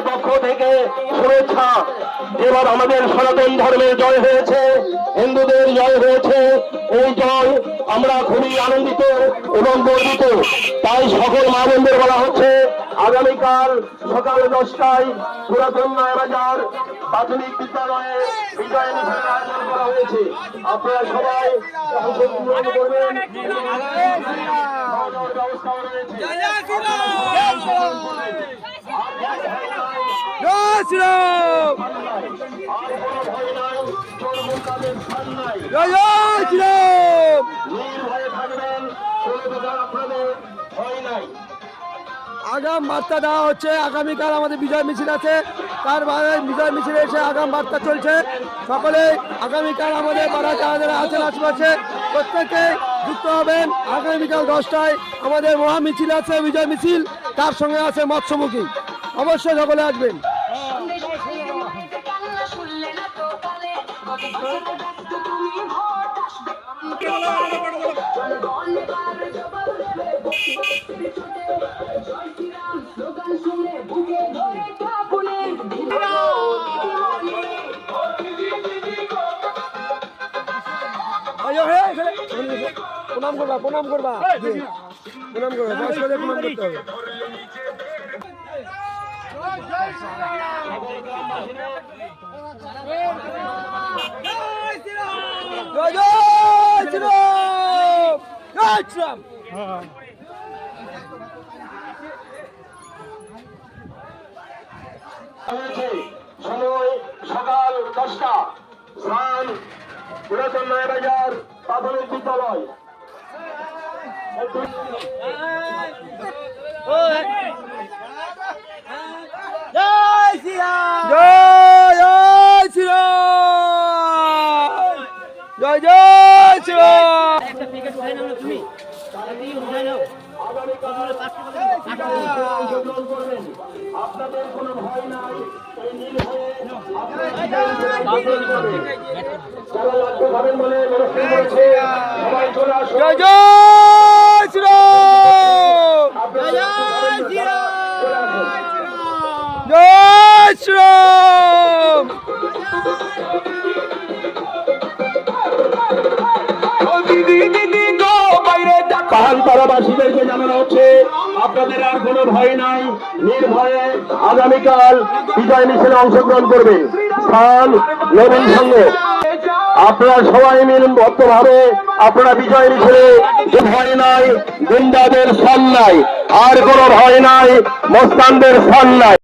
পক্ষ থেকে শুভেচ্ছা। এবার আমাদের সনাতন ধর্মের জয় হয়েছে, হিন্দুদের জয় হয়েছে। এই জয় আমরা খুবই আনন্দিত এবং গর্বিত। তাই সকল মা বোনদের বলা হচ্ছে আগামীকাল সকাল 10টায় পুরাতন নয়াবাজার প্রাথমিক বিদ্যালয়ে বিজয় মিছিলের আয়োজন করা হয়েছে। আপনারা সবাই অংশগ্রহণ করবেন। ব্যবস্থা রয়েছে। আগাম বার্তা দেওয়া হচ্ছে। আগামীকাল আমাদের বিজয় মিছিল আছে, তার বাইরে বিজয় মিছিলে এসে আগাম বার্তা চলছে। সকলে আগামীকাল আমাদের পাড়া যারা আছেন আশেপাশে প্রত্যেকে যুক্ত হবেন। আগামীকাল 10টায় আমাদের মহা মিছিল আছে, বিজয় মিছিল, তার সঙ্গে আছে মৎস্যমুখী। অবশ্যই সকলে আসবেন। প্রণাম করবা, প্রণাম করবা, প্রণাম করবা, বয়স্কদের প্রণাম করতে হবে। জয় জয় শ্রীরাম, জয় শ্রীরাম। সময় সকাল 10টা, স্থান পুরাতন নয়াবাজার প্রাথমিক বিদ্যালয়। জয় শ্রীরাম, জয় জয় শ্রীরাম, জয় জয় শ্রীরাম। আপনাদের কোনো ভয় নাই। জয় জয় শ্রীরাম, জয় শ্রীরাম। পাহাড়পাড়াবাসীদেরকে জানানো হচ্ছে আপনাদের আর কোনো ভয় নাই, নির্ভয়ে আগামীকাল বিজয় মিছিলে অংশগ্রহণ করবেন। স্থান নবীন সংঘ। আপনারা সবাই মিলবদ্ধভাবে আপনারা বিজয় মিছিলে, ভয় নাই, গুন্ডাদের স্থান নাই, আর কোনো ভয় নাই, মস্তানদের স্থান নাই।